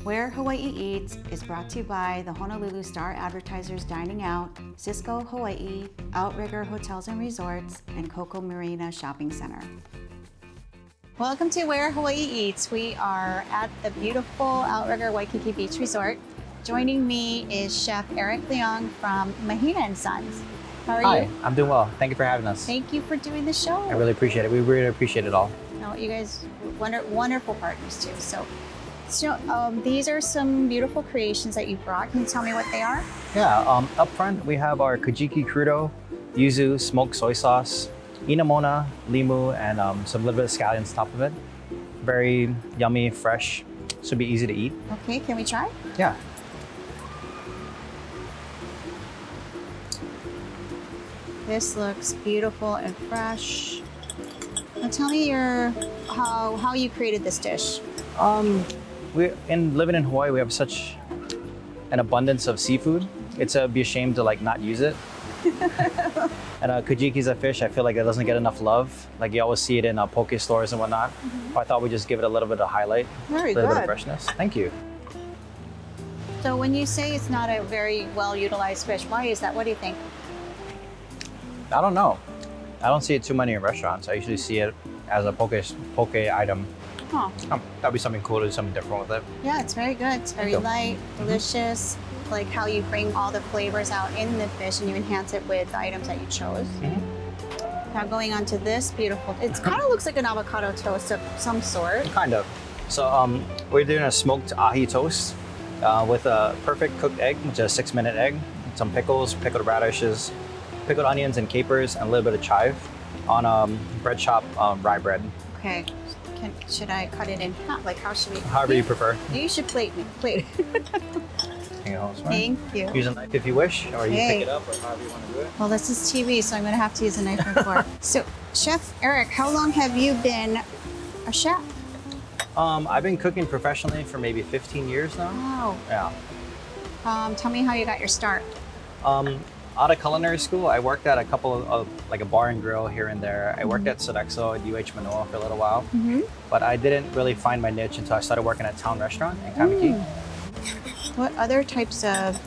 Where Hawaii Eats is brought to you by the Honolulu Star Advertisers Dining Out, Cisco Hawaii, Outrigger Hotels and Resorts, and Coco Marina Shopping Center. Welcome to Where Hawaii Eats. We are at the beautiful Outrigger Waikiki Beach Resort. Joining me is Chef Erik Leong from Mahina & Sons. How are you? Hi, I'm doing well. Thank you for having us. Thank you for doing the show. I really appreciate it. We really appreciate it all. No, you guys are wonderful partners too. So these are some beautiful creations that you brought. Can you tell me what they are? Yeah, up front we have our kajiki crudo, yuzu, smoked soy sauce, inamona, limu, and some little bit of scallions on top of it. Very yummy, fresh. Should be easy to eat. Okay, can we try? Yeah. This looks beautiful and fresh. Now tell me how you created this dish. Living in Hawaii, we have such an abundance of seafood. It's be a shame to not use it. And kajiki is a fish. I feel like it doesn't get enough love. Like you always see it in poke stores and whatnot. I thought we'd just give it a little bit of highlight, a little bit of freshness. Thank you. So when you say it's not a very well utilized fish, why is that? What do you think? I don't know. I don't see it too many in restaurants. I usually see it as a poke item. Huh. That'd be something cool to do something different with it. Yeah, it's very good. It's very light, delicious. Like how you bring all the flavors out in the fish and you enhance it with the items that you chose. Now going on to this beautiful, it kind of looks like an avocado toast of some sort. Kind of. So we're doing a smoked ahi toast with a perfect cooked egg, which is a 6-minute egg, some pickles, pickled radishes, pickled onions and capers, and a little bit of chive on bread shop rye bread. Okay. Should I cut it in half? Like how should we? However you prefer. You should plate it. Thank you. Use a knife if you wish, or you pick it up, or however you want to do it. Well, this is TV, so I'm going to have to use a knife and fork. So, Chef Erik, how long have you been a chef? I've been cooking professionally for maybe 15 years now. Wow. Yeah. Tell me how you got your start. Out of culinary school, I worked at a couple of like a bar and grill here and there. I worked at Sodexo at UH Manoa for a little while, but I didn't really find my niche until I started working at Town Restaurant in Kaimuki. What other types of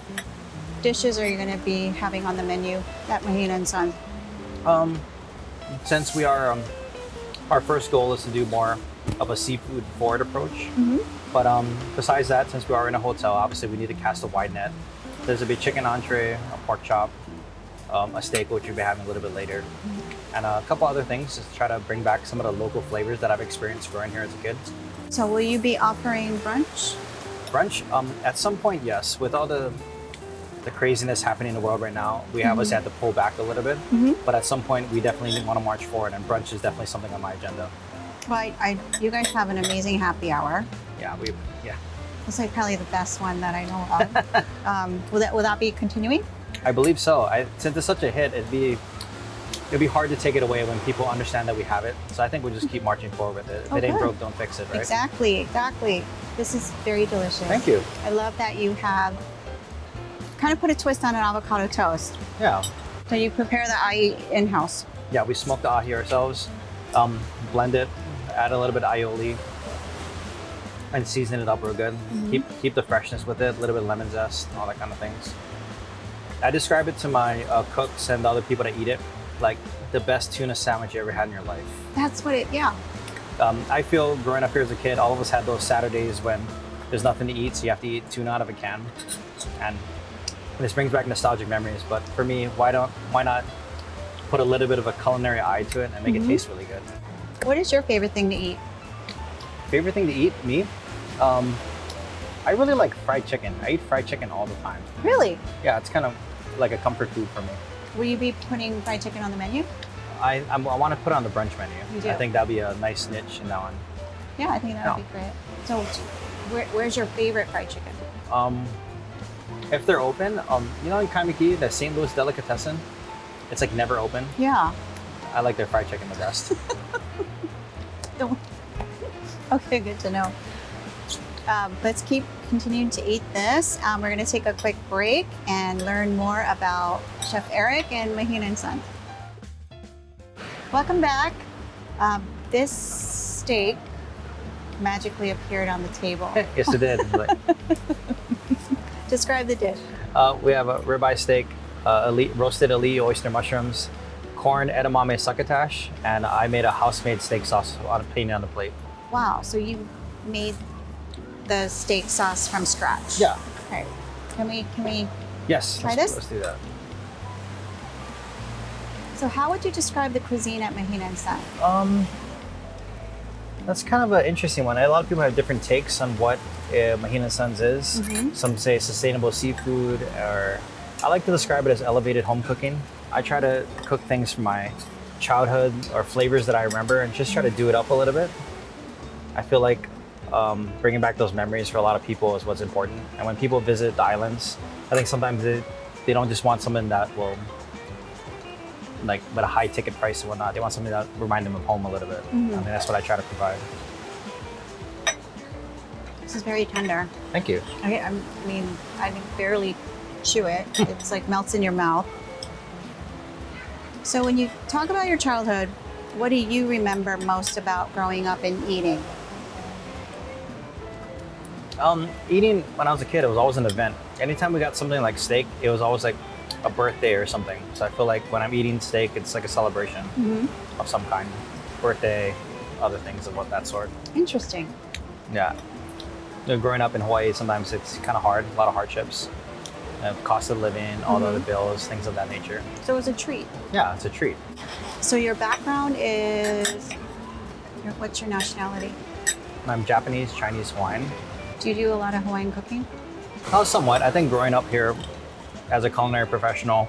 dishes are you going to be having on the menu at Mahina & Sons? Since we are, our first goal is to do more of a seafood forward approach. But besides that, since we are in a hotel, obviously we need to cast a wide net. There's a big chicken entree, a pork chop, a steak, which we'll be having a little bit later, and a couple other things just to try to bring back some of the local flavors that I've experienced growing here as a kid. So will you be offering brunch? Brunch? At some point, yes. With all the craziness happening in the world right now, we obviously had to pull back a little bit. But at some point, we definitely want to march forward, and brunch is definitely something on my agenda. Well, you guys have an amazing happy hour. Yeah, It's like probably the best one that I know of. Will that be continuing? I believe so. Since it's such a hit, it'd be hard to take it away when people understand that we have it. So I think we'll just keep marching forward with it. If it ain't broke, don't fix it, right? Exactly. This is very delicious. Thank you. I love that you have kind of put a twist on an avocado toast. Yeah. So you prepare the ahi in-house. Yeah, we smoke the ahi ourselves, blend it, add a little bit of aioli, and season it up real good. Keep the freshness with it, a little bit of lemon zest, all that kind of things. I describe it to my cooks and the other people that eat it like the best tuna sandwich you ever had in your life. That's what yeah. I feel growing up here as a kid, all of us had those Saturdays when there's nothing to eat, so you have to eat tuna out of a can. And this brings back nostalgic memories, but for me, why not put a little bit of a culinary eye to it and make it taste really good? What is your favorite thing to eat? Favorite thing to eat? Me? I really like fried chicken. I eat fried chicken all the time. Really? Yeah, it's kind of like a comfort food for me. Will you be putting fried chicken on the menu? I want to put it on the brunch menu. You do? I think that'd be a nice niche in that one. Yeah, I think that would be great. So where's your favorite fried chicken? If they're open, you know in Kaimuki, the St. Louis Delicatessen, it's like never open. Yeah. I like their fried chicken the best. Okay, good to know. Let's keep continuing to eat this. We're going to take a quick break and learn more about Chef Erik and Mahina & Sons. Welcome back. This steak magically appeared on the table. Yes, it did. Describe the dish. We have a ribeye steak, roasted ali oyster mushrooms, corn edamame succotash, and I made a house-made steak sauce on on the plate. Wow, so you made the steak sauce from scratch? Yeah. Okay. Can we Yes. try this? Let's do that. So how would you describe the cuisine at Mahina and Son? That's kind of an interesting one. A lot of people have different takes on what Mahina Sons is. Some say sustainable seafood, or I like to describe it as elevated home cooking. I try to cook things from my childhood or flavors that I remember and just try to do it up a little bit. I feel like bringing back those memories for a lot of people is what's important. And when people visit the islands, I think sometimes they don't just want something that will, like, with a high ticket price and whatnot. They want something that remind them of home a little bit. I mean, that's what I try to provide. This is very tender. Thank you. I mean, I can barely chew it. It's like melts in your mouth. So when you talk about your childhood, what do you remember most about growing up and eating? Eating when I was a kid, it was always an event. Anytime we got something like steak, it was always like a birthday or something. So I feel like when I'm eating steak, it's like a celebration of some kind. Birthday, other things of that sort. Interesting. Yeah. You know, growing up in Hawaii, sometimes it's kind of hard, a lot of hardships. Cost of living, all the other bills, things of that nature. So it's a treat. Yeah, it's a treat. So your background is, what's your nationality? I'm Japanese, Chinese, Hawaiian. Do you do a lot of Hawaiian cooking? Somewhat. I think growing up here as a culinary professional,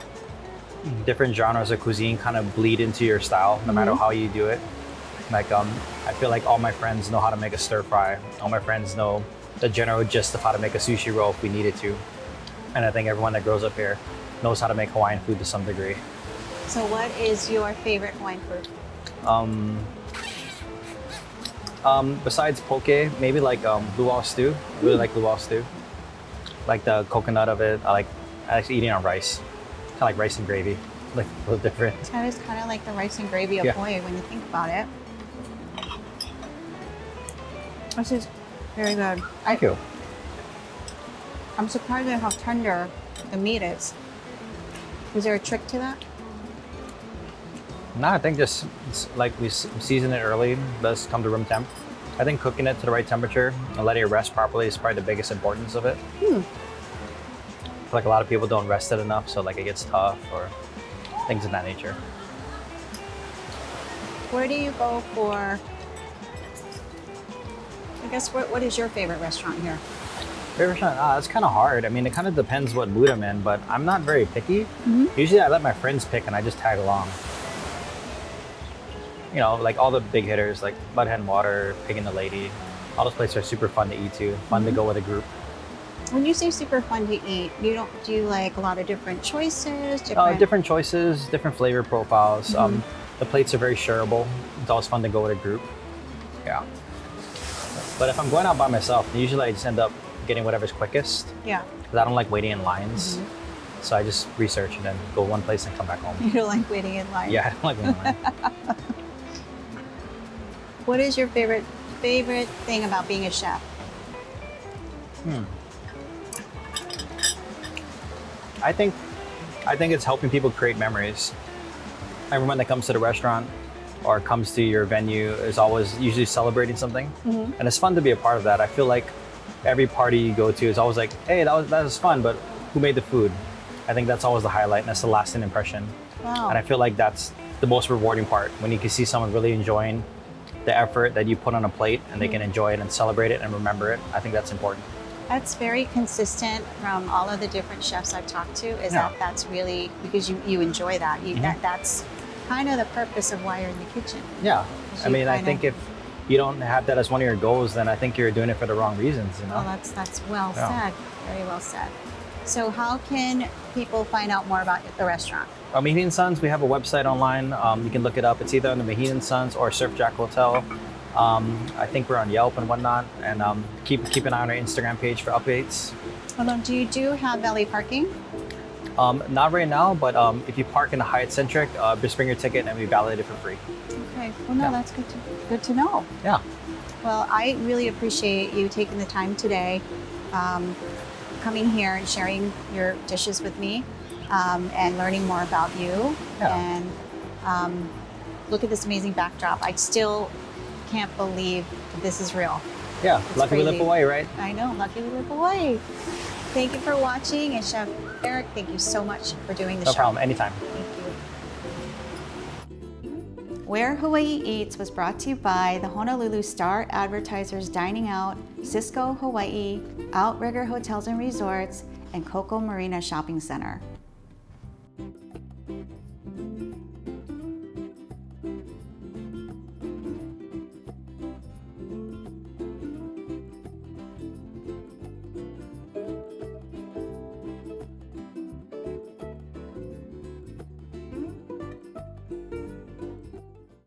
different genres of cuisine kind of bleed into your style, no matter how you do it. Like, I feel like all my friends know how to make a stir fry. All my friends know the general gist of how to make a sushi roll if we needed to. And I think everyone that grows up here knows how to make Hawaiian food to some degree. So what is your favorite Hawaiian food? Besides poke, maybe like luau stew. I really like luau stew. Like the coconut of it. I like eating on rice. Kind of like rice and gravy. Like a little different. That is kind of like the rice and gravy of Hawaii when you think about it. This is very good. Thank you. I'm surprised at how tender the meat is. Is there a trick to that? No, I think just like we season it early, does come to room temp. I think cooking it to the right temperature and letting it rest properly is probably the biggest importance of it. I feel like a lot of people don't rest it enough, so like it gets tough or things of that nature. Where do you go for, I guess, what is your favorite restaurant here? Favorite restaurant? It's kind of hard. I mean, it kind of depends what mood I'm in, but I'm not very picky. Usually I let my friends pick and I just tag along. You know, like all the big hitters, like Butthead and Water, Pig and the Lady. All those places are super fun to eat to, fun to go with a group. When you say super fun to eat, do you like a lot of different choices? Different choices, different flavor profiles. The plates are very shareable. It's always fun to go with a group. Yeah. But if I'm going out by myself, usually I just end up getting whatever's quickest. Yeah. Because I don't like waiting in lines. So I just research and then go one place and come back home. You don't like waiting in line? Yeah, I don't like waiting in line. What is your favorite thing about being a chef? I think it's helping people create memories. Everyone that comes to the restaurant or comes to your venue is always usually celebrating something. And it's fun to be a part of that. I feel like every party you go to is always like, hey, that was fun, but who made the food? I think that's always the highlight, and that's the lasting impression. Wow. And I feel like that's the most rewarding part, when you can see someone really enjoying the effort that you put on a plate and they can enjoy it and celebrate it and remember it. I think that's important. That's very consistent from all of the different chefs I've talked to, is that's really, because you enjoy that. That's kind of the purpose of why you're in the kitchen. Yeah. I mean, I think if you don't have that as one of your goals, then I think you're doing it for the wrong reasons, you know? Well, that's well said. Very well said. So how can people find out more about the restaurant? Mahina & Sons, we have a website online. You can look it up. It's either on the Mahina & Sons or Surf Jack Hotel. I think we're on Yelp and whatnot. And keep an eye on our Instagram page for updates. Hold on, do you have valet parking? Not right now, but if you park in the Hyatt Centric, just bring your ticket and we validate it for free. Okay. Well, no, that's good to know. Yeah. Well, I really appreciate you taking the time today, coming here and sharing your dishes with me, and learning more about you. Yeah. And look at this amazing backdrop. I still can't believe that this is real. Yeah, It's lucky we live crazy. Hawaii, right? I know, lucky we live Hawaii. Thank you for watching, and Chef Erik, thank you so much for doing the No show. problem, anytime. Thank you. Where Hawaii Eats was brought to you by the Honolulu Star Advertisers Dining Out, Cisco Hawaii, Outrigger Hotels and Resorts, and Coco Marina Shopping Center.